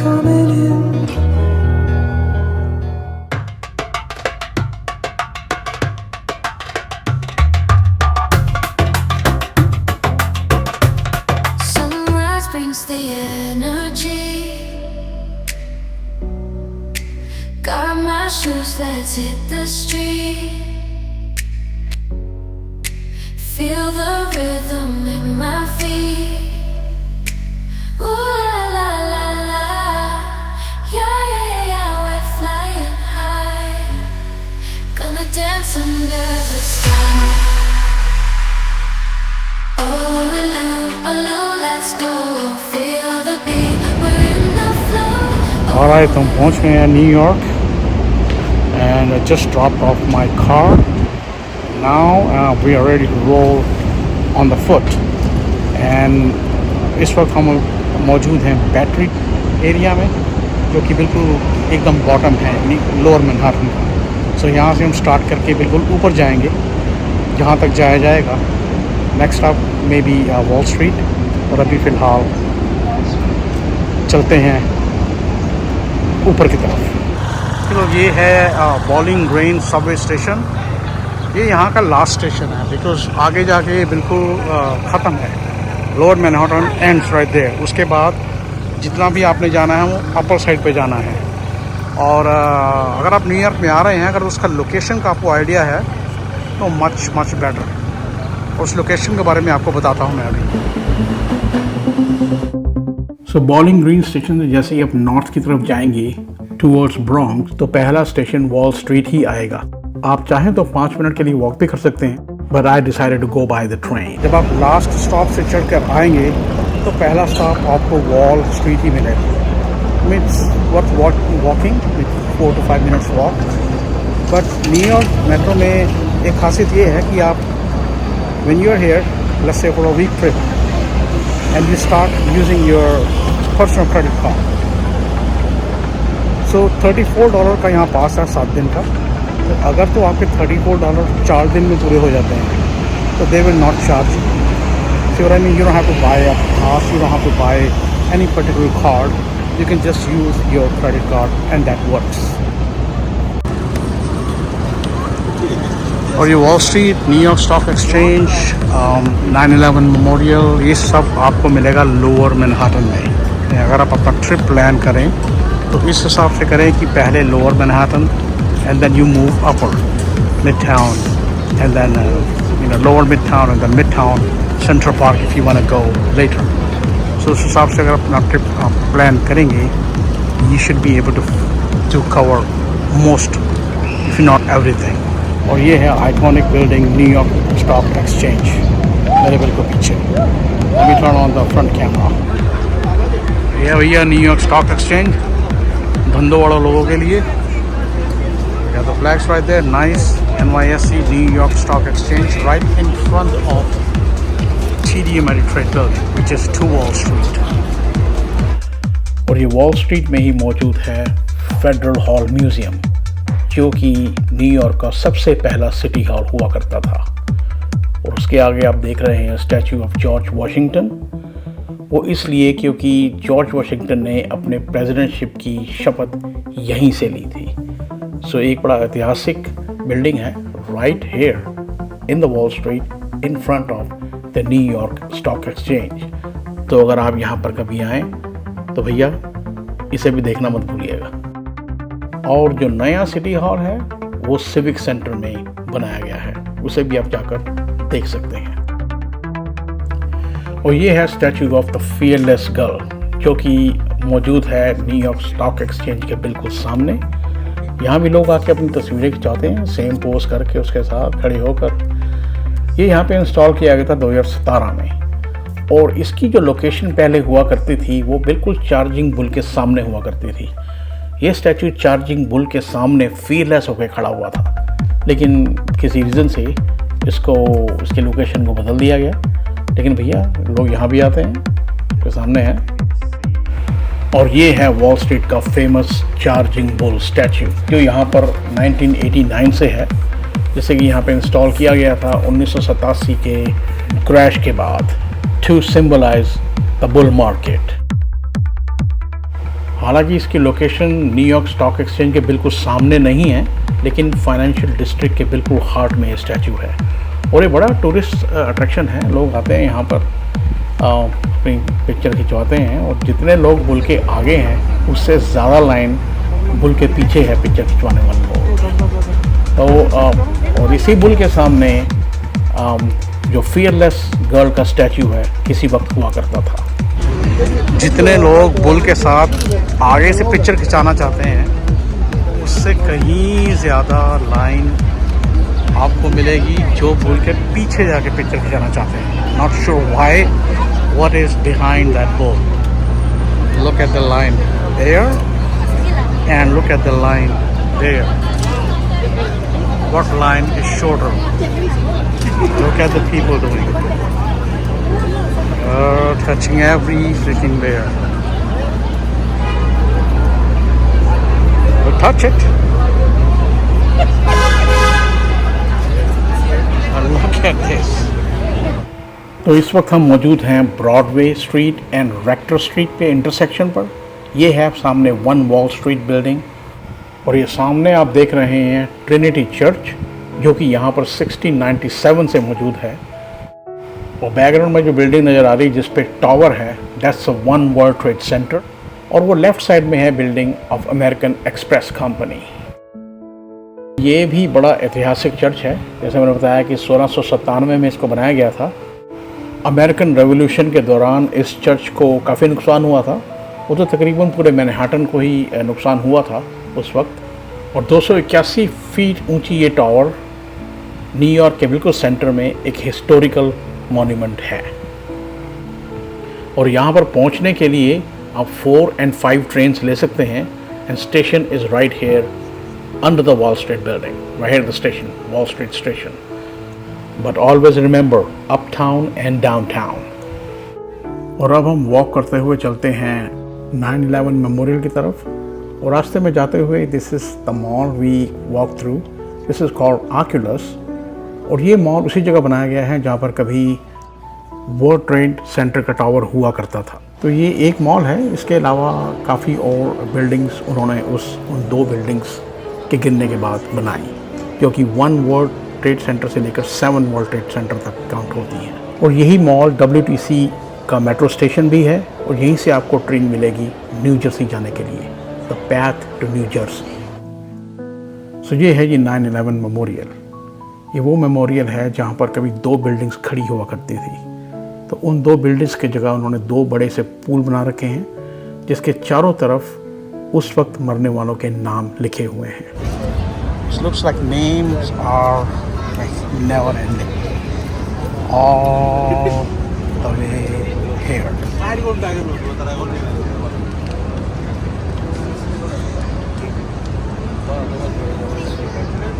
coming in. Sunrise brings the energy. Got my shoes, let's hit the street. Feel the rhythm in my feet. Ooh la la la la, yeah yeah yeah yeah, we're flying high. Gonna dance under the sky. Oh alone, let's go. Feel the beat, we're in the flow. Alright, तो हम पहुँच गए हैं New York and I just dropped off my car. Now we are ready to roll on the foot. And इस वक्त हम मौजूद हैं बैटरी एरिया में, जो कि बिल्कुल एकदम बॉटम है, लोअर मैनहट्टन का. सो यहाँ से हम स्टार्ट करके बिल्कुल ऊपर जाएंगे जहाँ तक जाया जाएगा. नेक्स्ट आप मे बी वॉल स्ट्रीट, और अभी फ़िलहाल चलते हैं ऊपर की तरफ. तो ये है बॉलिंग ग्रीन सबवे स्टेशन. ये यहाँ का लास्ट स्टेशन है, बिकॉज आगे जाके बिल्कुल ख़त्म है. Lower Manhattan ends right there. उसके बाद जितना भी आपने जाना है वो अपर साइड पे जाना है. और अगर आप न्यूयॉर्क में आ रहे हैं, अगर उसका लोकेशन का आपको आइडिया है तो मच बेटर. उस लोकेशन के बारे में आपको बताता हूँ मैं अभी. सो बॉलिंग ग्रीन स्टेशन से जैसे ही आप नॉर्थ की तरफ जाएंगे टूवर्ड्स ब्रॉन्क्स, तो पहला स्टेशन वॉल स्ट्रीट ही आएगा. आप चाहें तो 5 मिनट के लिए वॉक भी कर सकते हैं, but I decided to go by the train. जब आप लास्ट स्टॉप से चढ़ कर आएंगे तो पहला स्टॉप आपको वॉल स्ट्रीट ही मिलेगा. Means worth walking with 4 to 5 minutes walk. But New York metro में एक खासियत ये है कि आप when you are here, let's say for a week trip, and you start using your personal credit card. So $34 का यहाँ पास है 7 दिन का. तो अगर तो आपके $34 4 दिन में पूरे हो जाते हैं तो they will not charge. So I mean, you don't have to buy a pass, you don't have to buy any particular card. You can just use your credit card and that works. और ये Wall Street, New York Stock Exchange, 9/11 Memorial, ये सब आपको मिलेगा lower Manhattan में. अगर आप अपना ट्रिप प्लान करें तो इस हिसाब से करें कि पहले lower Manhattan and then you move upper, midtown, and then lower midtown, and then midtown, Central Park if you want to go later. So उस हिसाब से अगर अपना ट्रिप आप प्लान करेंगे, you should be able to cover most, if not everything. और ये है iconic building New York Stock exchange मेरे बिल्कुल पीछे. Let me turn on the front camera. ये भैया न्यूयॉर्क स्टॉक एक्सचेंज धंधों वालों लोगों के लिए. Yeah, the flags right there, nice. NYSE, New York Stock Exchange, right in front of TD Ameritrade building, which is 2 Wall Street. और ये Wall street में ही मौजूद है फेडरल हॉल म्यूज़ियम, जो कि न्यूयॉर्क का सबसे पहला सिटी हॉल हुआ करता था. और उसके आगे आप देख रहे हैं स्टैचू ऑफ जॉर्ज वाशिंगटन. वो इसलिए क्योंकि जॉर्ज वाशिंगटन ने अपने प्रेसिडेंटशिप की शपथ यहीं से ली थी. सो एक बड़ा ऐतिहासिक बिल्डिंग है right here in the Wall street in front of the New York Stock exchange. तो अगर आप यहाँ पर कभी आएँ तो भैया इसे भी देखना मत भूलिएगा. और जो नया सिटी हॉल है वो सिविक सेंटर में बनाया गया है, उसे भी आप जाकर देख सकते हैं. और ये है statue of the fearless girl, जो कि मौजूद है न्यूयॉर्क स्टॉक एक्सचेंज के बिल्कुल सामने. यहाँ भी लोग आके अपनी तस्वीरें खिंचाते हैं सेम पोज करके उसके साथ खड़े होकर. ये यहाँ पे इंस्टॉल किया गया था 2017 में. और इसकी जो लोकेशन पहले हुआ करती थी वो बिल्कुल चार्जिंग बुल के सामने हुआ करती थी. ये स्टैचू चार्जिंग बुल के सामने फीयरलेस होकर खड़ा हुआ था, लेकिन किसी रीज़न से इसके लोकेशन को बदल दिया गया. लेकिन भैया लोग यहाँ भी आते हैं, उसके सामने है. और ये है वॉल स्ट्रीट का फेमस चार्जिंग बुल स्टैचू, जो यहाँ पर 1989 से है, जिसे कि यहाँ पे इंस्टॉल किया गया था 1987 के क्रैश के बाद, to symbolize the bull market. हालांकि इसकी लोकेशन न्यूयॉर्क स्टॉक एक्सचेंज के बिल्कुल सामने नहीं है, लेकिन फाइनेंशियल डिस्ट्रिक्ट के बिल्कुल हार्ट में ये स्टैचू है और ये बड़ा टूरिस्ट अट्रैक्शन है। लोग आते हैं यहाँ पर अपनी पिक्चर खिंचवाते हैं और जितने लोग बुल के आगे हैं उससे ज़्यादा लाइन बुल के पीछे है पिक्चर खिंचवाने वाले लोग। तो और इसी बुल के सामने जो फियरलेस गर्ल का स्टैचू है किसी वक्त हुआ करता था। जितने लोग बुल के साथ आगे से पिक्चर खिंचाना चाहते हैं उससे कहीं ज़्यादा लाइन आपको मिलेगी जो बुल के पीछे जाके पिक्चर खिंचाना चाहते हैं। Not sure why, what is behind that bull. Look at the line there and look at the line there. What line is shorter? Look at the people doing, touching every freaking bear. We'll touch it. And look at this. तो इस वक्त हम मौजूद हैं Broadway Street and Rector Street पे intersection पर। ये है सामने वन वॉल स्ट्रीट बिल्डिंग और ये सामने आप देख रहे हैं ट्रिनिटी चर्च जो कि यहाँ पर 1697 से मौजूद है। और बैकग्राउंड में जो बिल्डिंग नज़र आ रही है जिस पे टावर है, that's a one world Trade centre. और वो लेफ्ट साइड में है building of American express company. ये भी बड़ा ऐतिहासिक चर्च है। जैसे मैंने बताया कि 1697 में इसको बनाया गया था। अमेरिकन रेवोल्यूशन के दौरान इस चर्च को काफ़ी नुकसान हुआ था। वो तो तकरीबन पूरे मैनहट्टन को ही नुकसान हुआ था उस वक्त। और 281 फीट ऊंची ये टावर न्यूयॉर्क के बिल्कुल सेंटर में एक हिस्टोरिकल मॉन्यूमेंट है। और यहाँ पर पहुँचने के लिए आप 4 and 5 ट्रेन्स ले सकते हैं and station is right here under the Wall Street building, right here the station, Wall Street station. But always remember uptown and downtown. और अब हम वॉक करते हुए चलते हैं 9/11 मेमोरियल की तरफ। और रास्ते में जाते हुए this is the mall we walk through, this is called Oculus. और ये मॉल उसी जगह बनाया गया है जहाँ पर कभी वर्ल्ड ट्रेड सेंटर का टावर हुआ करता था। तो ये एक मॉल है, इसके अलावा काफ़ी और बिल्डिंग्स उन्होंने उन 2 बिल्डिंग्स के गिरने के बाद बनाई, क्योंकि 1 वर्ल्ड ट्रेड सेंटर से लेकर 7 वर्ल्ड ट्रेड सेंटर तक काउंट होती हैं। और यही मॉल WTC का मेट्रो स्टेशन भी है और यहीं से आपको ट्रेन मिलेगी न्यू जर्सी जाने के लिए, the path to New Jersey. So ये है ये 9/11 मेमोरियल। ये वो मेमोरियल है जहाँ पर कभी 2 बिल्डिंग्स खड़ी हुआ करती थी। तो उन 2 बिल्डिंग्स की जगह उन्होंने 2 बड़े से पूल बना रखे हैं जिसके चारों तरफ उस वक्त मरने वालों के नाम लिखे हुए हैं। It looks like names are like never ending all the way here.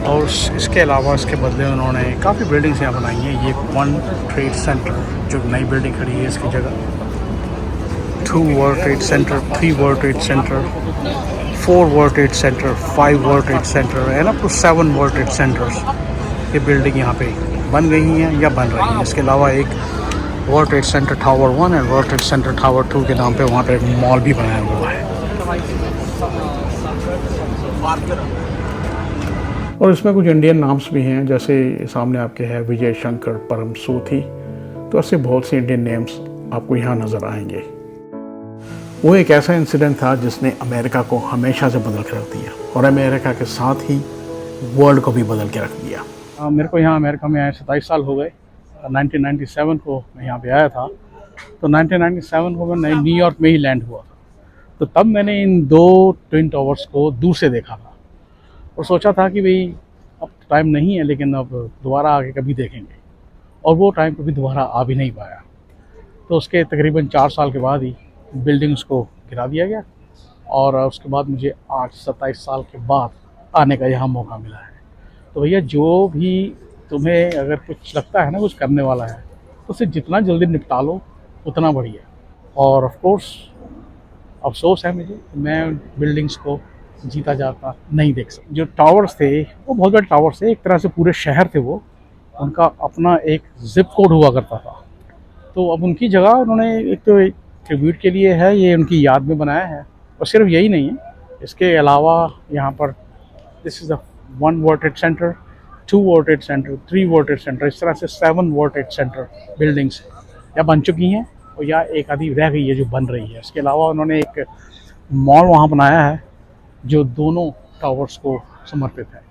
और इसके अलावा इसके बदले उन्होंने काफ़ी बिल्डिंग्स यहाँ बनाई हैं। ये 1 ट्रेड सेंटर जो नई बिल्डिंग खड़ी है इसकी जगह 2 World Trade Center, 3 World Trade Center, 4 World Trade Center, 5 World Trade Center and up to 7 World Trade Centers ये बिल्डिंग यहाँ पे बन गई हैं या बन रही हैं। इसके अलावा एक world Trade centre tower 1 and world Trade centre tower 2 के नाम पे वहाँ पे एक मॉल भी बनाया हुआ है। और इसमें कुछ इंडियन नाम्स भी हैं, जैसे सामने आपके है विजय शंकर परम सूथी। तो ऐसे बहुत से इंडियन नेम्स आपको यहाँ नज़र आएंगे। वो एक ऐसा इंसिडेंट था जिसने अमेरिका को हमेशा से बदल के रख दिया और अमेरिका के साथ ही वर्ल्ड को भी बदल के रख दिया। मेरे को यहाँ अमेरिका में आए 27 साल हो गए। 1997 को मैं यहाँ पे आया था। तो 1997 को मैं न्यूयॉर्क में ही लैंड हुआ था। तो तब मैंने इन 2 ट्विन टावर्स को दूर से देखा था और सोचा था कि भाई अब टाइम नहीं है, लेकिन अब दोबारा आके कभी देखेंगे। और वो टाइम कभी दोबारा आ भी नहीं पाया। तो उसके तकरीबन 4 साल के बाद ही बिल्डिंग्स को गिरा दिया गया और उसके बाद मुझे आज 27 साल के बाद आने का यहाँ मौका मिला है। तो भैया जो भी तुम्हें अगर कुछ लगता है ना कुछ करने वाला है तो उसे जितना जल्दी निपटा लो उतना बढ़िया। और ऑफ कोर्स अफसोस है मुझे, मैं बिल्डिंग्स को जीता जाता नहीं देख सकता। जो टावर्स थे वो बहुत बड़े टावर्स थे, एक तरह से पूरे शहर थे वो। उनका अपना एक जिप कोड हुआ करता था। तो अब उनकी जगह उन्होंने एक तो ट्रिब्यूट के लिए है, ये उनकी याद में बनाया है और सिर्फ यही नहीं है, इसके अलावा यहाँ पर this is the 1 world Trade centre, 2 World Trade Center, 3 World Trade centre, इस तरह से 7 वर्ल्ड ट्रेड सेंटर बिल्डिंग्स या बन चुकी हैं और या एक आधी रह गई है जो बन रही है। इसके अलावा उन्होंने एक मॉल वहाँ बनाया है जो दोनों टावर्स को समर्पित है।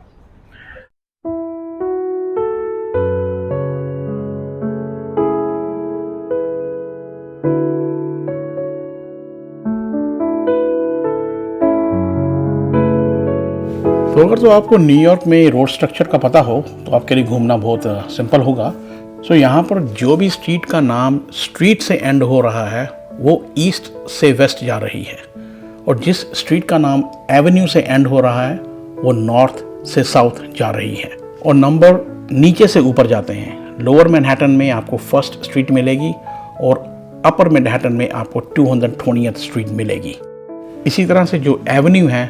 तो अगर तो आपको न्यूयॉर्क में रोड स्ट्रक्चर का पता हो तो आपके लिए घूमना बहुत सिंपल होगा। सो यहाँ पर जो भी स्ट्रीट का नाम स्ट्रीट से एंड हो रहा है वो ईस्ट से वेस्ट जा रही है, और जिस स्ट्रीट का नाम एवेन्यू से एंड हो रहा है वो नॉर्थ से साउथ जा रही है, और नंबर नीचे से ऊपर जाते हैं। लोअर मैनहट्टन में आपको फर्स्ट स्ट्रीट मिलेगी और अपर मैनहट्टन में आपको 220th स्ट्रीट मिलेगी। इसी तरह से जो एवेन्यू है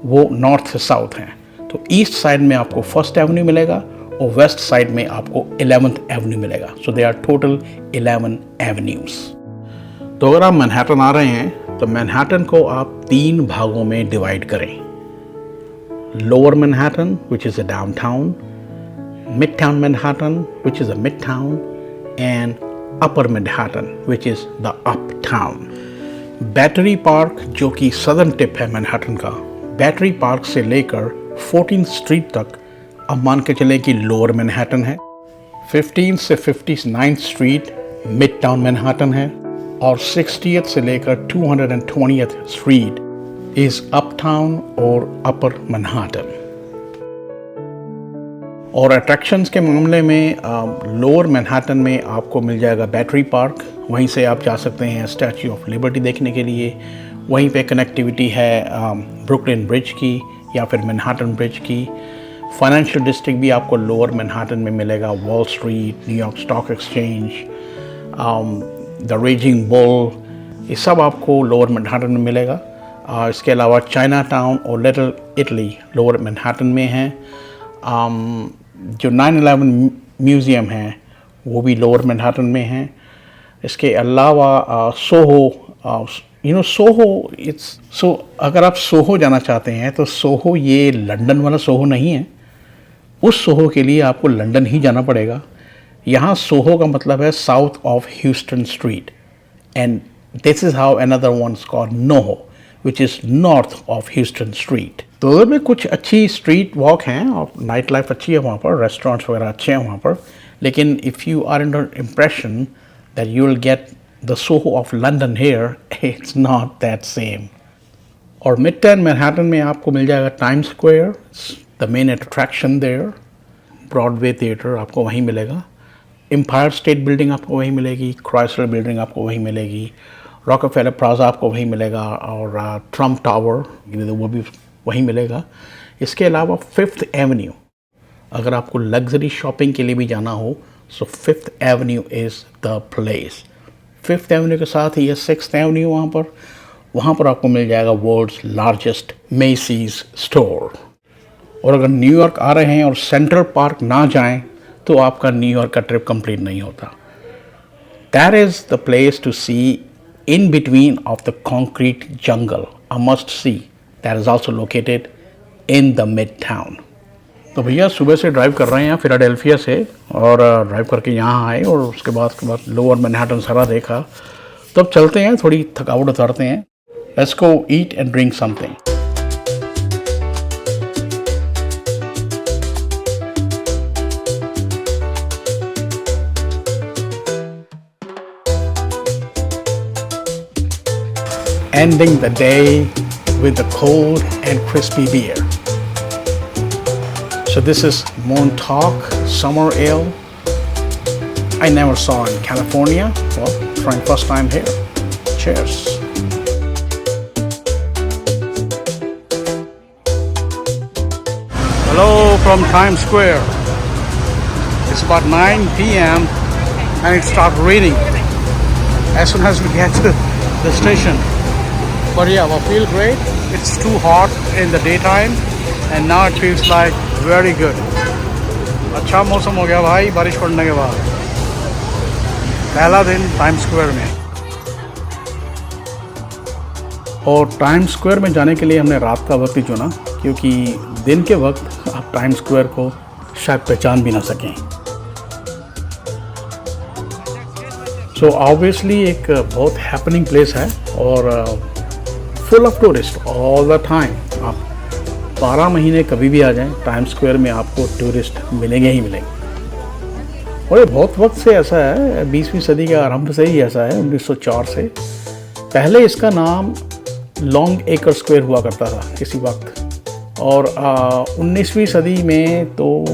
वो नॉर्थ से साउथ है, तो ईस्ट साइड में आपको फर्स्ट एवेन्यू मिलेगा और वेस्ट साइड में आपको 11th एवेन्यू मिलेगा। सो दे आर टोटल 11 एवेन्यूज। तो अगर आप मैनहट्टन आ रहे हैं तो मैनहट्टन को आप 3 भागों में डिवाइड करें। Lower Manhattan which is a downtown, mid town Manhattan which is a mid town, and upper Manhattan which is the up town. Battery park जो कि सदर्न टिप है मैनहट्टन का, बैटरी पार्क से लेकर 14th स्ट्रीट तक अब मान के चले कि लोअर मैनहट्टन है। 15 से 59th street mid town Manhattan है, और 60th से लेकर 220th street is up town और अपर मैनहट्टन। और अट्रैक्शंस के मामले में लोअर मैनहट्टन में आपको मिल जाएगा बैटरी पार्क, वहीं से आप जा सकते हैं स्टैच्यू ऑफ लिबर्टी देखने के लिए। वहीं पे कनेक्टिविटी है ब्रुकलिन ब्रिज की या फिर मैनहट्टन ब्रिज की। फाइनेंशियल डिस्ट्रिक्ट भी आपको लोअर मैनहट्टन में मिलेगा, wall Street, New York Stock exchange, the raising bull, ये सब आपको लोअर मैनहट्टन में मिलेगा। इसके अलावा चाइना टाउन और लिटिल इटली लोअर मैनहट्टन में है। जो 9/11 म्यूज़ियम है वो भी लोअर मैनहट्टन में है। इसके अलावा सोहो, सोहो सो अगर आप सोहो जाना चाहते हैं तो सोहो ये लंदन वाला सोहो नहीं है, उस सोहो के लिए आपको लंदन ही जाना पड़ेगा। यहाँ सोहो का मतलब है south of Houston Street, and this is how another one is called NoHo which is north of Houston Street. तो उधर में कुछ अच्छी स्ट्रीट वॉक हैं और नाइट लाइफ अच्छी है वहाँ पर, रेस्टोरेंट्स वगैरह अच्छे हैं वहाँ पर, लेकिन if you are under impression that you will get the Soho of London here, it's not that same. और मिड टाउन मैनहट्टन में आपको मिल जाएगा Time Square, the main attraction there, Broadway theatre आपको वहीं मिलेगा, एम्पायर स्टेट बिल्डिंग आपको वहीं मिलेगी, क्राइसलर बिल्डिंग आपको वहीं मिलेगी, रॉकफेलर प्लाजा आपको वहीं मिलेगा, और ट्रम्प टावर वो भी वहीं मिलेगा। इसके अलावा 5th एवेन्यू, अगर आपको लग्जरी शॉपिंग के लिए भी जाना हो सो 5th Avenue is the place. 5th Avenue के साथ ही है 6th एवेन्यू, वहाँ पर आपको मिल जाएगा वर्ल्ड्स लार्जेस्ट मेसीज स्टोर। और अगर न्यूयॉर्क आ रहे हैं और सेंट्रल पार्क ना जाएं तो आपका न्यूयॉर्क का ट्रिप कंप्लीट नहीं होता। That is the place to see in between of the concrete jungle, a must see, that is also located in the midtown. तो भैया सुबह से ड्राइव कर रहे हैं फिलाडेल्फिया से, और ड्राइव करके यहाँ आए और उसके बाद लोअर मैनहट्टन सारा देखा, तो अब चलते हैं, थोड़ी थकावट उतारते हैं। Let's go eat and drink something. Ending the day with a cold and crispy beer. So this is Montauk Summer Ale. I never saw in California. Well, trying first time here. Cheers. Hello from Times Square. It's about 9 p.m. and it started raining as soon as we get to the station. But yeah, I feel great. It's too hot in the daytime and now it feels like very good. अच्छा मौसम हो गया भाई बारिश पड़ने के बाद। पहला दिन टाइम स्क्वायर में। और टाइम स्क्वायर में जाने के लिए हमने रात का वक्त ही चुना, क्योंकि दिन के वक्त आप टाइम स्क्वायर को शायद पहचान भी ना सकें। सो ऑब्वियसली एक बहुत हैपनिंग प्लेस है और full of tourist all the time. आप 12 महीने कभी भी आ जाएं, टाइम स्क्वायर में आपको टूरिस्ट मिलेंगे ही मिलेंगे। और ये बहुत वक्त से ऐसा है, 20वीं सदी के आरंभ से ही ऐसा है, 1904 से। पहले इसका नाम लॉन्ग एकर स्क्वायर हुआ करता था किसी वक्त, और 19वीं सदी में तो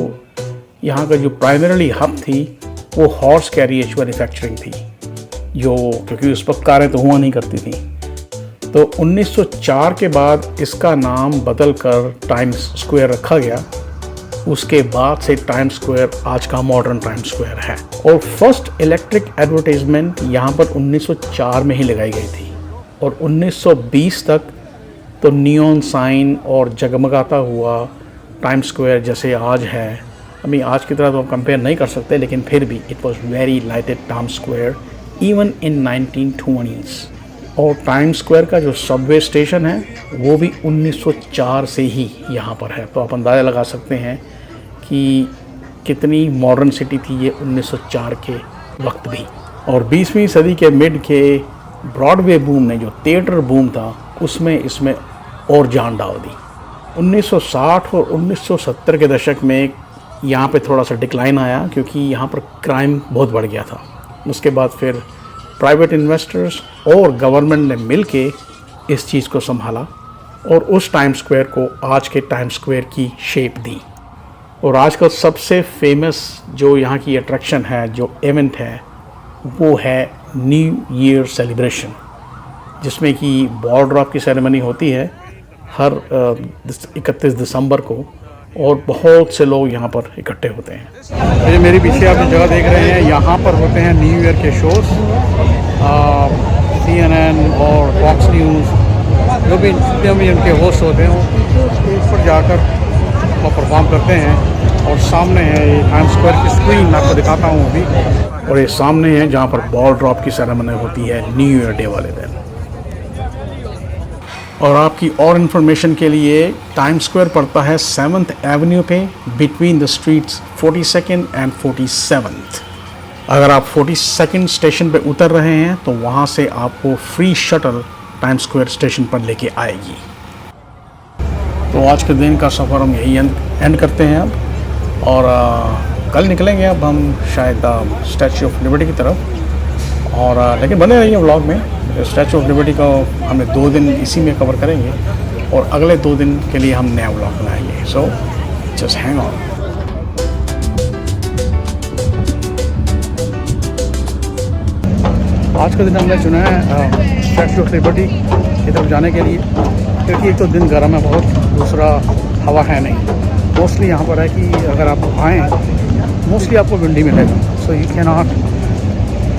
यहाँ का जो प्राइमरीली हब थी वो हॉर्स कैरिएज मैन्युफैक्चरिंग थी, जो क्योंकि उस वक्त कारें तो हुआ नहीं करती थी। तो 1904 के बाद इसका नाम बदल कर टाइम्स स्क्वायर रखा गया। उसके बाद से टाइम स्क्वायर आज का मॉडर्न टाइम स्क्वायर है। और फर्स्ट इलेक्ट्रिक एडवर्टाइजमेंट यहाँ पर 1904 में ही लगाई गई थी, और 1920 तक तो नियॉन साइन और जगमगाता हुआ टाइम स्क्वायर जैसे आज है। अभी आज की तरह तो हम कंपेयर नहीं कर सकते, लेकिन फिर भी it was very lighted time square even in 1920s। और टाइम स्क्वायर का जो सबवे स्टेशन है वो भी 1904 से ही यहाँ पर है। तो आप अंदाज़ा लगा सकते हैं कि कितनी मॉडर्न सिटी थी ये 1904 के वक्त भी। और 20वीं सदी के मिड के ब्रॉडवे बूम ने, जो थिएटर बूम था, उसमें इसमें और जान डाल दी। 1960 और 1970 के दशक में यहाँ पे थोड़ा सा डिक्लाइन आया, क्योंकि यहाँ पर क्राइम बहुत बढ़ गया था। उसके बाद फिर प्राइवेट इन्वेस्टर्स और गवर्नमेंट ने मिल के इस चीज़ को संभाला और उस टाइम स्क्वायर को आज के टाइम स्क्वायर की शेप दी। और आज का सबसे फेमस जो यहाँ की अट्रैक्शन है, जो इवेंट है, वो है न्यू ईयर सेलिब्रेशन, जिसमें कि बॉल ड्रॉप की सेरेमनी होती है हर 31 दिसंबर को, और बहुत से लोग यहाँ पर इकट्ठे होते हैं। ये मेरे पीछे आप जो जगह देख रहे हैं, यहाँ पर होते हैं न्यू ईयर के शोज़। CNN और फॉक्स न्यूज़, जो भी जितने भी उनके होस्ट होते हैं, वो स्टेज पर जाकर वो परफॉर्म करते हैं। और सामने है ये टाइम स्क्वायर की स्क्रीन, मैं आपको दिखाता हूँ अभी। और ये सामने है जहाँ पर बॉल ड्रॉप की सेरेमनी होती है न्यू ईयर डे वाले दिन। और आपकी और इन्फॉर्मेशन के लिए टाइम स्क्वायर पड़ता है 7th एवेन्यू पे, between the streets 42nd and 47th। अगर आप 42nd स्टेशन पे उतर रहे हैं तो वहाँ से आपको free shuttle time square station पर लेके आएगी। तो आज के दिन का सफ़र हम यही एंड करते हैं अब, और कल निकलेंगे अब हम शायद स्टैचू ऑफ लिबर्टी की तरफ। और लेकिन बने रहिए व्लॉग में। स्टैचू ऑफ लिबर्टी को हमें 2 दिन इसी में कवर करेंगे, और अगले 2 दिन के लिए हम नया व्लॉग बनाएंगे। So just hang on. आज का दिन हमने चुना है स्टैचू ऑफ लिबर्टी की तरफ जाने के लिए, क्योंकि एक तो दिन गर्म है बहुत, दूसरा हवा है नहीं। मोस्टली यहाँ पर है कि अगर आप आएँ, मोस्टली आपको विंडी मिलेगा, so you can not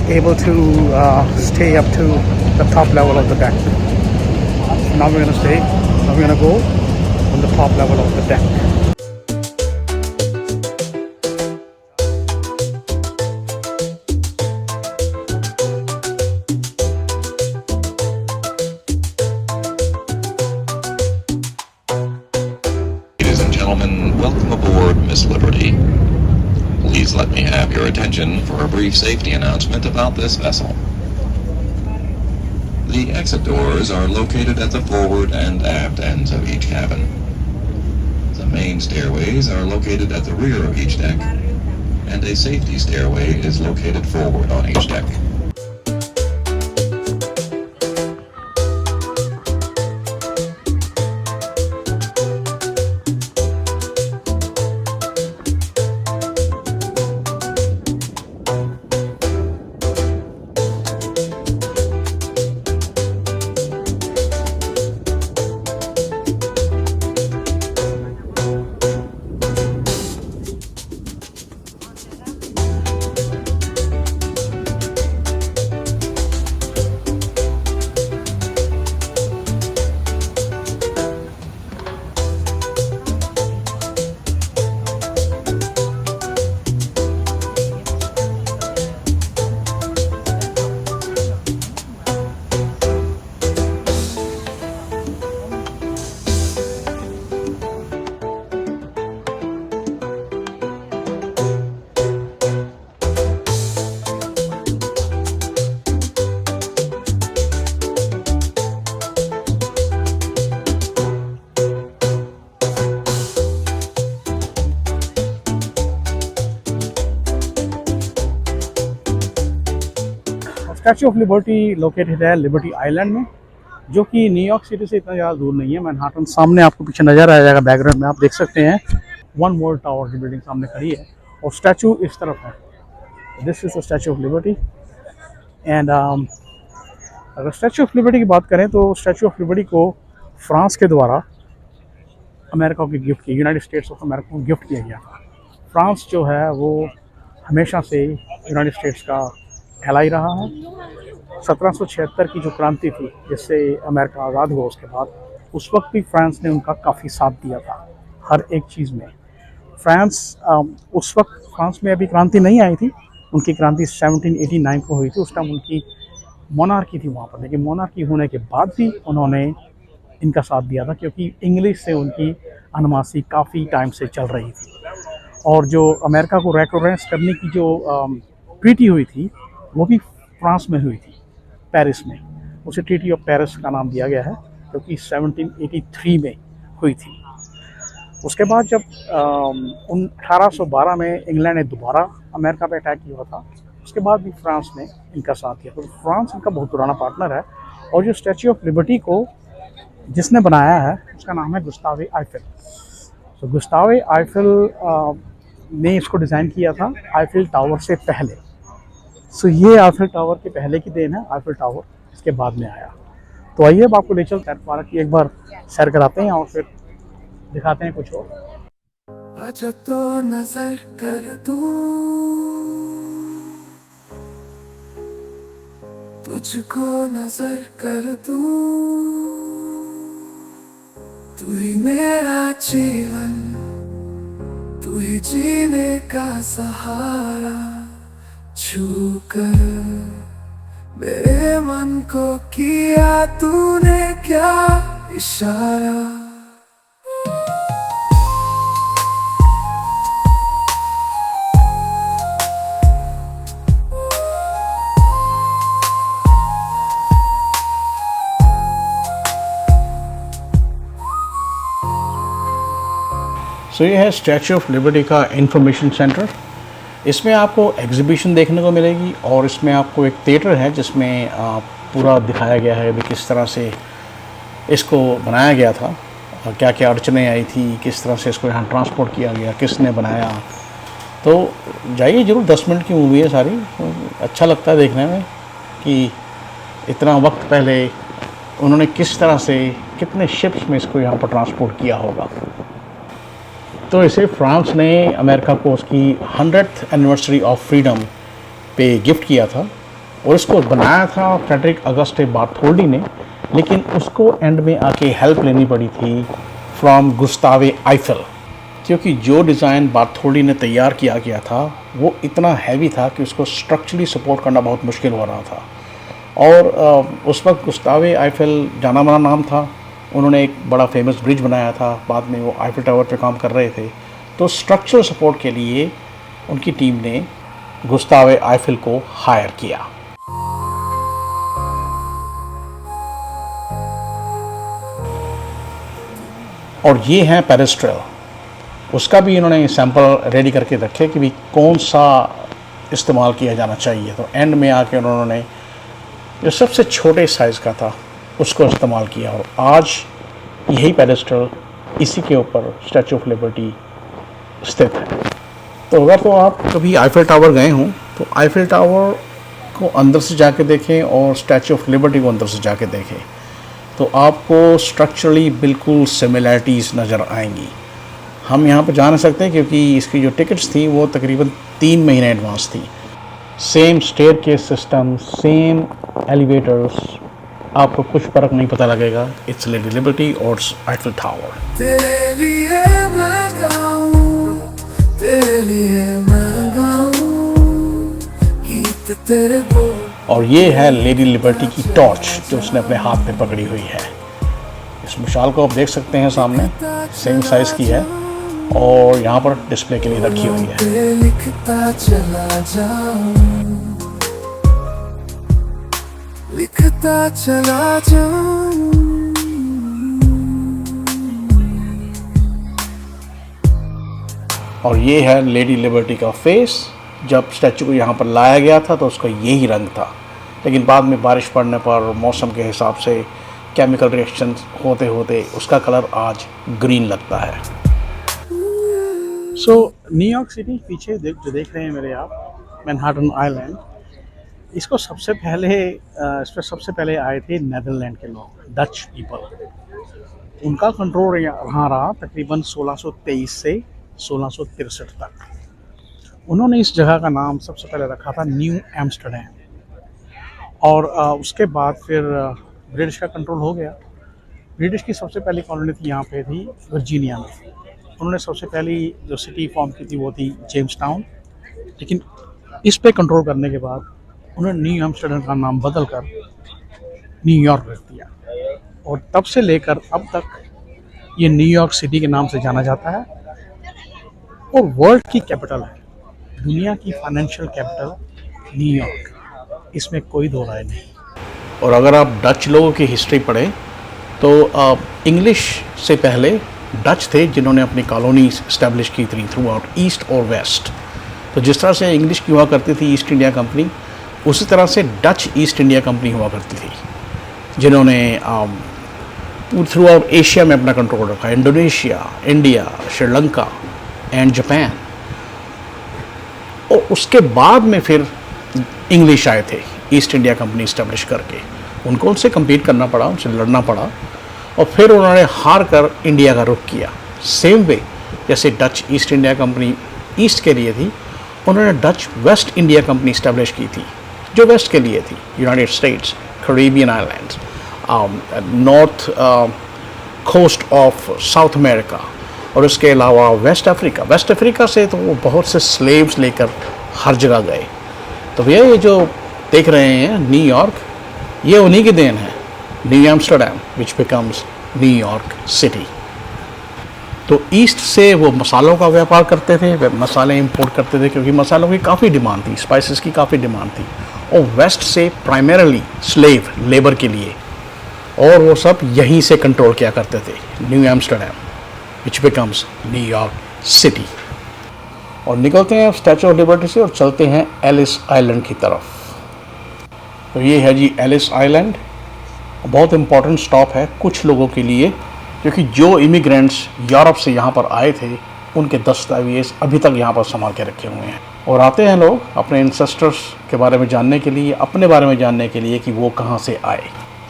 able to stay up to the top level of the deck. Now we're going to go on the top level of the deck. Ladies and gentlemen, welcome aboard Miss Liberty. Please let me have your attention for a brief safety announcement about this vessel. The exit doors are located at the forward and aft ends of each cabin. The main stairways are located at the rear of each deck, and a safety stairway is located forward on each deck. Statue of liberty located है liberty island में, जो कि New York city से इतना ज़्यादा दूर नहीं है। मैनहाटन सामने आपको पीछे नज़र आ जाएगा, बैकग्राउंड में आप देख सकते हैं वन वर्ल्ड टावर की बिल्डिंग सामने खड़ी है और स्टैचू इस तरफ है। This is the statue of liberty. And अगर स्टैचू ऑफ लिबर्टी की बात करें तो स्टैचू ऑफ लिबर्टी को फ्रांस के द्वारा अमेरिका को गिफ्ट किया, यूनाइटेड स्टेट्स ऑफ अमेरिका को गिफ्ट किया गया था। फ्रांस जो है वो हमेशा से यूनाइटेड स्टेट्स का एलाई रहा है। 1776 की जो क्रांति थी जिससे अमेरिका आज़ाद हुआ, उसके बाद उस वक्त भी फ्रांस ने उनका काफ़ी साथ दिया था हर एक चीज़ में। उस वक्त फ्रांस में अभी क्रांति नहीं आई थी, उनकी क्रांति 1789 को हुई थी। उस टाइम उनकी मोनार्की थी वहाँ पर, लेकिन मोनार्की होने के बाद भी उन्होंने इनका साथ दिया था क्योंकि इंग्लिश से उनकी अनमासी काफ़ी टाइम से चल रही थी। और जो अमेरिका को रिकॉग्नाइज करने की जो ट्रीटी हुई थी वो भी फ्रांस में हुई थी, पेरिस में। उसे ट्रीटी ऑफ पेरिस का नाम दिया गया है क्योंकि 1783 में हुई थी। उसके बाद जब 1812 में इंग्लैंड ने दोबारा अमेरिका पे अटैक किया था, उसके बाद भी फ्रांस ने इनका साथ दिया। तो फ्रांस इनका बहुत पुराना पार्टनर है। और जो स्टैचू ऑफ लिबर्टी को जिसने बनाया है उसका नाम है गुस्तावे आइफेल। तो गुस्तावे आइफेल ने इसको डिज़ाइन किया था आइफेल टावर से पहले। सो ये आइफेल टावर के पहले की देन है, आइफेल टावर इसके बाद में आया। तो आइए अब आपको ले चलते हैं पार्क की एक बार सैर कराते हैं और फिर दिखाते हैं कुछ और। अच्छा तो नजर कर दूं, तुझको नजर कर दूं, तू ही मेरा जीवन, तू ही जीने का सहारा। छू कर मेरे मन को किया तूने क्या इशारा। सो ये है स्टैचू ऑफ लिबर्टी का इंफॉर्मेशन सेंटर। इसमें आपको एग्जीबिशन देखने को मिलेगी और इसमें आपको एक थिएटर है जिसमें पूरा दिखाया गया है भी किस तरह से इसको बनाया गया था, क्या क्या अड़चनें आई थी, किस तरह से इसको यहाँ ट्रांसपोर्ट किया गया, किसने बनाया। तो जाइए ज़रूर, 10 मिनट की मूवी है सारी। अच्छा लगता है देखने में कि इतना वक्त पहले उन्होंने किस तरह से कितने शिप्स में इसको यहाँ पर ट्रांसपोर्ट किया होगा। तो इसे फ्रांस ने अमेरिका को उसकी 100th एनिवर्सरी ऑफ फ्रीडम पे गिफ्ट किया था और इसको बनाया था फ्रेडरिक अगस्टे बार्थोल्डी ने, लेकिन उसको एंड में आके हेल्प लेनी पड़ी थी फ्रॉम गुस्तावे आइफेल, क्योंकि जो डिज़ाइन बार्थोल्डी ने तैयार किया गया था वो इतना हैवी था कि उसको स्ट्रक्चरली सपोर्ट करना बहुत मुश्किल हो रहा था। और उस वक्त गुस्तावे आइफेल जाना माना नाम था। उन्होंने एक बड़ा फेमस ब्रिज बनाया था, बाद में वो आइफेल टावर पे काम कर रहे थे। तो स्ट्रक्चरल सपोर्ट के लिए उनकी टीम ने गुस्तावे आइफेल को हायर किया। और ये हैं पेरिस ट्रेल, उसका भी इन्होंने सैंपल रेडी करके रखे कि भी कौन सा इस्तेमाल किया जाना चाहिए। तो एंड में आके उन्होंने जो सबसे छोटे साइज़ का था उसको इस्तेमाल किया और आज यही पेडेस्ट्रल इसी के ऊपर स्टैचू ऑफ लिबर्टी स्थित है। तो अगर तो आप कभी आइफेल टावर गए हों तो आइफेल टावर को अंदर से जाके देखें और स्टैचू ऑफ लिबर्टी को अंदर से जाके देखें तो आपको स्ट्रक्चरली बिल्कुल सिमिलैरिटीज़ नज़र आएंगी। हम यहाँ पर जा नहीं सकते क्योंकि इसकी जो टिकट्स थी वो तकरीबन 3 महीने एडवांस थी। Same staircase system, same elevators, आपको कुछ फर्क नहीं पता लगेगा। इट्स लेडी लिबर्टी और आइफेल टावर। तेरे लिए मैं गाऊं, तेरे लिए मैं गाऊं, गीत तेरे बोल। और ये है लेडी लिबर्टी की टॉर्च जो उसने अपने हाथ में पकड़ी हुई है। इस मशाल को आप देख सकते हैं सामने, सेम साइज़ की है और यहाँ पर डिस्प्ले के लिए रखी हुई है। लिखता चला जाऊं, लिखता चला जाऊं। और ये है लेडी लिबर्टी का फेस। जब स्टैचू को यहाँ पर लाया गया था तो उसका यही रंग था। लेकिन बाद में बारिश पड़ने पर मौसम के हिसाब से केमिकल रिएक्शन होते होते उसका कलर आज ग्रीन लगता है। सो न्यूयॉर्क सिटी पीछे जो देख रहे हैं मेरे आप, मैनहट्टन आइलैंड, इसको सबसे पहले आए थे नीदरलैंड के लोग, डच पीपल। उनका कंट्रोल यहाँ रहा तकरीबन 1623 से 1663 तक। उन्होंने इस जगह का नाम सबसे पहले रखा था न्यू एम्स्टर्डम, और उसके बाद फिर ब्रिटिश का कंट्रोल हो गया। ब्रिटिश की सबसे पहली कॉलोनी थी यहाँ पे थी वर्जीनिया में। उन्होंने सबसे पहली जो सिटी फॉर्म की थी वो थी जेम्स टाउन, लेकिन इस पे कंट्रोल करने के बाद उन्होंने न्यू एम्स्टर्डम का नाम बदल कर न्यूयॉर्क रख दिया, और तब से लेकर अब तक ये न्यूयॉर्क सिटी के नाम से जाना जाता है। और वर्ल्ड की कैपिटल है, दुनिया की फाइनेंशियल कैपिटल न्यूयॉर्क, इसमें कोई दो राय नहीं। और अगर आप डच लोगों की हिस्ट्री पढ़ें तो इंग्लिश से पहले डच थे जिन्होंने अपनी कॉलोनी इस्टेब्लिश की थी थ्रू आउट ईस्ट और वेस्ट। तो जिस तरह से इंग्लिश की हुआ करती थी ईस्ट इंडिया कंपनी, उसी तरह से डच ईस्ट इंडिया कंपनी हुआ करती थी, जिन्होंने थ्रू आउट एशिया में अपना कंट्रोल रखा, Indonesia, India, Sri Lanka and Japan. और उसके बाद में फिर इंग्लिश आए थे ईस्ट इंडिया कंपनी इस्टेब्लिश करके। उनको उनसे कम्पीट करना पड़ा, उनसे लड़ना पड़ा, और फिर उन्होंने हार कर इंडिया का रुख किया। सेम वे जैसे Dutch East India Company east के लिए थी, उन्होंने Dutch West India Company establish की थी जो वेस्ट के लिए थी, United States, Caribbean islands, north coast of South America, और उसके अलावा वेस्ट अफ्रीका से तो वो बहुत से स्लेव्स लेकर हर जगह गए। तो भैया ये जो देख रहे हैं न्यूयॉर्क, ये उन्हीं की देन है, new Amsterdam which becomes New York city. तो ईस्ट से वो मसालों का व्यापार करते थे, वे मसाले इंपोर्ट करते थे क्योंकि मसालों की काफ़ी डिमांड थी, स्पाइसेस की काफ़ी डिमांड थी। और वेस्ट से प्राइमरीली स्लेव लेबर के लिए, और वो सब यहीं से कंट्रोल किया करते थे, new Amsterdam which becomes New York city. और निकलते हैं स्टैचू ऑफ लिबर्टी से और चलते हैं एलिस आइलैंड की तरफ। तो ये है जी एलिस आइलैंड, बहुत इम्पॉर्टेंट स्टॉप है कुछ लोगों के लिए, क्योंकि जो इमिग्रेंट्स यूरोप से यहाँ पर आए थे उनके दस्तावेज अभी तक यहाँ पर संभाल के रखे हुए हैं। और आते हैं लोग अपने एंसेस्टर्स के बारे में जानने के लिए, अपने बारे में जानने के लिए कि वो कहाँ से आए।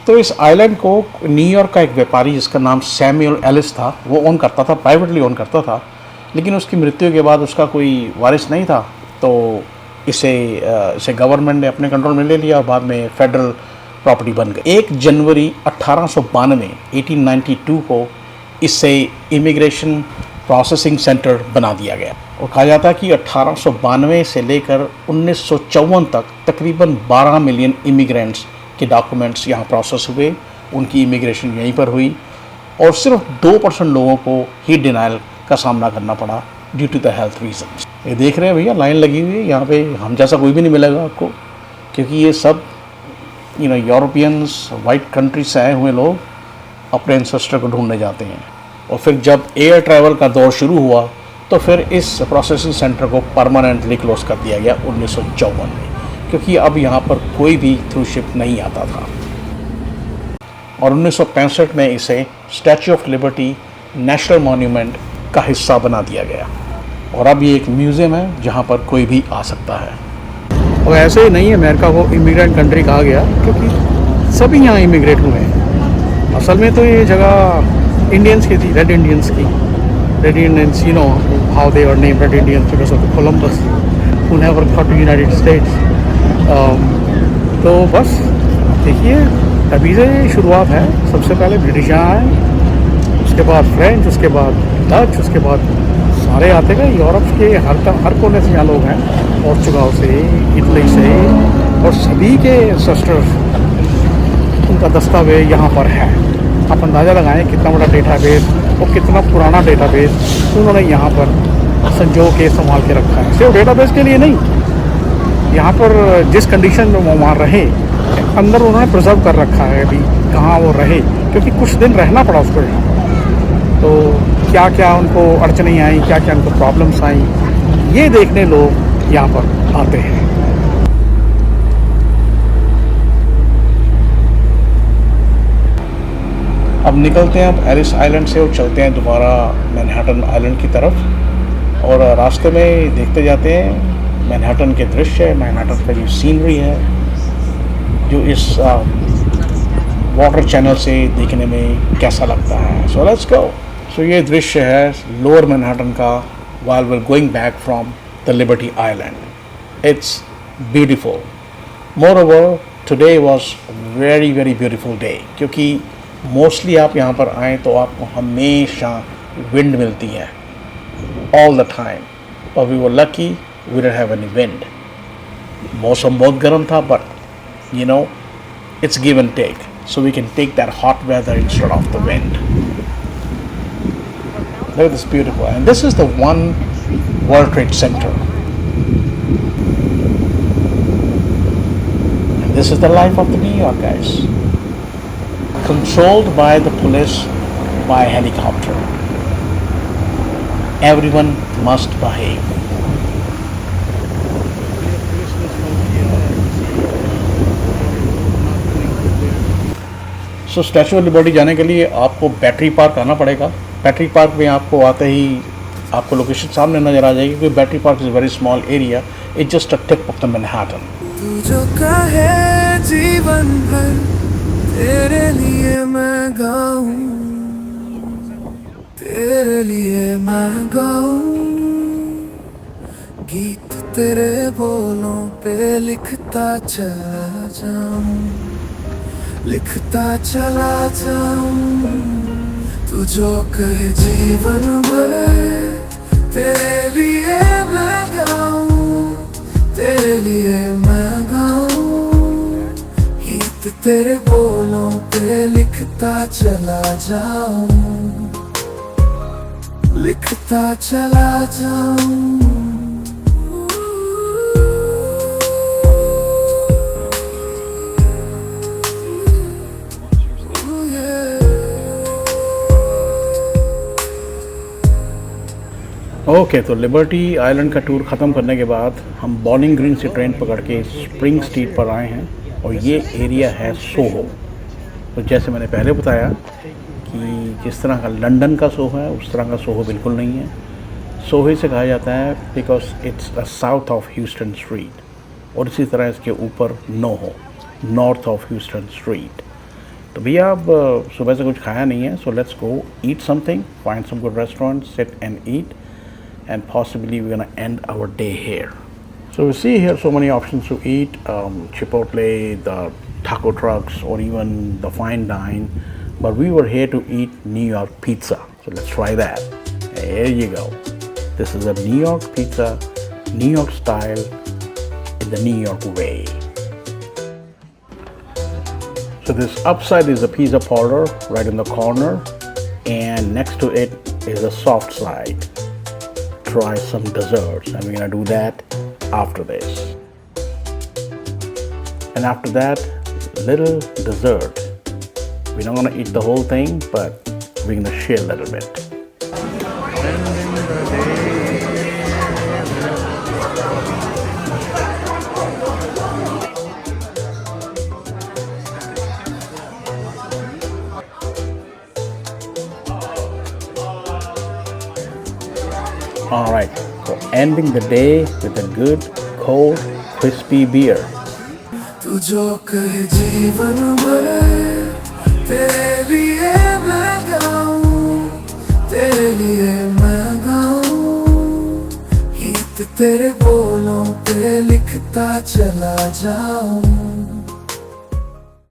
तो इस आइलैंड को न्यूयॉर्क का एक व्यापारी जिसका नाम सैमुअल एलिस था, वो ओन करता था, प्राइवेटली ओन करता था, लेकिन उसकी मृत्यु के बाद उसका कोई वारिस नहीं था, तो इसे गवर्नमेंट ने अपने कंट्रोल में ले लिया और बाद में फेडरल प्रॉपर्टी बन गई। 1 जनवरी 1892 को इसे इमिग्रेशन प्रोसेसिंग सेंटर बना दिया गया, और कहा जाता है कि 1892 से लेकर 1954 तक तकरीबन 12 मिलियन इमिग्रेंट्स के डॉक्यूमेंट्स यहाँ प्रोसेस हुए, उनकी इमिग्रेशन यहीं पर हुई, और सिर्फ 2% लोगों को ही डिनाइल का सामना करना पड़ा due to the health reasons. ये देख रहे हैं भैया, लाइन लगी हुई है यहाँ पे, हम जैसा कोई भी नहीं मिलेगा आपको, क्योंकि ये सब यूरोपियंस, वाइट कंट्री से आए हुए लोग अपने एंसेस्टर को ढूंढने जाते हैं। और फिर जब एयर ट्रैवल का दौर शुरू हुआ तो फिर इस प्रोसेसिंग सेंटर को परमानेंटली क्लोज कर दिया गया 1954 में, क्योंकि अब यहाँ पर कोई भी थ्रू शिप नहीं आता था। और 1965 में इसे statue of liberty national monument का हिस्सा बना दिया गया, और अब ये एक म्यूज़ियम है जहाँ पर कोई भी आ सकता है। और ऐसे ही नहीं, अमेरिका को इमिग्रेंट कंट्री कहा गया क्योंकि सभी यहाँ इमिग्रेट हुए हैं। असल में तो ये जगह इंडियंस की थी, रेड इंडियंस की। Red Indians, you know how they are named Red Indians because of Columbus who never got to United States. तो बस देखिए, तभी से शुरुआत है। सबसे पहले ब्रिटिश यहाँ आए, उसके बाद फ्रेंच, उसके बाद डच, उसके बाद सारे आते गए। यूरोप के हर कोने से यहाँ लोग हैं, पोर्चुगल से, इटली से, और सभी के एंसेस्टर्स, उनका दस्तावेज यहाँ पर है। आप अंदाज़ा लगाएं कितना बड़ा डेटाबेस और कितना पुराना डेटाबेस उन्होंने यहाँ पर संजो के संभाल के रखा है। सिर्फ डेटाबेस के लिए नहीं, यहाँ पर जिस कंडीशन में वो वहाँ रहे, अंदर उन्होंने प्रिजर्व कर रखा है अभी कहाँ वो रहे, क्योंकि कुछ दिन रहना पड़ा उसको यहाँ। तो क्या क्या उनको अड़चनें आई, क्या क्या उनको प्रॉब्लम्स आई, ये देखने लोग यहाँ पर आते हैं। अब निकलते हैं अब एलिस आइलैंड से और चलते हैं दोबारा मैनहट्टन आइलैंड की तरफ और रास्ते में देखते जाते हैं मैनहट्टन के दृश्य, मैनहट्टन का जो सीनरी है जो इस वाटर चैनल से देखने में कैसा लगता है। सो लेट्स गो। सो ये दृश्य है लोअर मैनहट्टन का while we're going back from the Liberty Island. It's beautiful. Moreover, today was very very beautiful day क्योंकि मोस्टली आप यहाँ पर आएँ तो आपको हमेशा विंड मिलती है all the time. But we were lucky we didn't have any wind. मौसम बहुत गर्म था but you know it's give and take. So we can take that hot weather instead of the wind. Look at this beautiful, and this is the One World Trade Center. And this is the life of the New York guys. Controlled by the police by helicopter. Everyone must behave. So statue of liberty जाने के लिए आपको battery park आना पड़ेगा। Battery park में आपको आते ही आपको लोकेशन सामने नजर आ जाएगी क्योंकि battery park is very small area, it's just a tip of the Manhattan. तू जो कहे जीवन भर तेरे लिए मैं गाऊं, तेरे लिए मैं गाऊं, गीत तेरे बोलों पे लिखता चला जाऊं, लिखता चला जाऊं। तू जो कहे जीवन भर तेरे लिए मैं गाऊं, तेरे लिए मैं गाऊं, गीत तेरे बोलों पे लिखता चला जाऊं, लिखता चला जाऊं। ओके तो लिबर्टी आइलैंड का टूर ख़त्म करने के बाद हम बॉलिंग ग्रीन से ट्रेन पकड़ के स्प्रिंग स्ट्रीट पर आए हैं और ये एरिया है सोहो। तो जैसे मैंने पहले बताया कि जिस तरह का लंदन का सोहो है उस तरह का सोहो बिल्कुल नहीं है। सोहो से कहा जाता है because it's the south of Houston Street और इसी तरह इसके ऊपर NoHo, north of Houston Street. तो भैया अब सुबह से कुछ खाया नहीं है, so let's go eat something, find some good restaurant, sit and eat, and possibly we're gonna end our day here. So we see here so many options to eat, Chipotle, the taco trucks, or even the fine dine. But we were here to eat New York pizza. So let's try that. There you go. This is a New York pizza, New York style, in the New York way. So this upside is a pizza parlor right in the corner, and next to it is a soft side. Try some desserts, and we're gonna do that after this. And after that, little dessert. We're not gonna eat the whole thing, but we're gonna share a little bit. All right, so ending the day with a good, cold, crispy beer. तू जो कहे जीवन भर तेरे लिए मैं गाऊं, तेरे लिए मैं गाऊं, गीत तेरे बोलों पे लिखता चला जाऊं,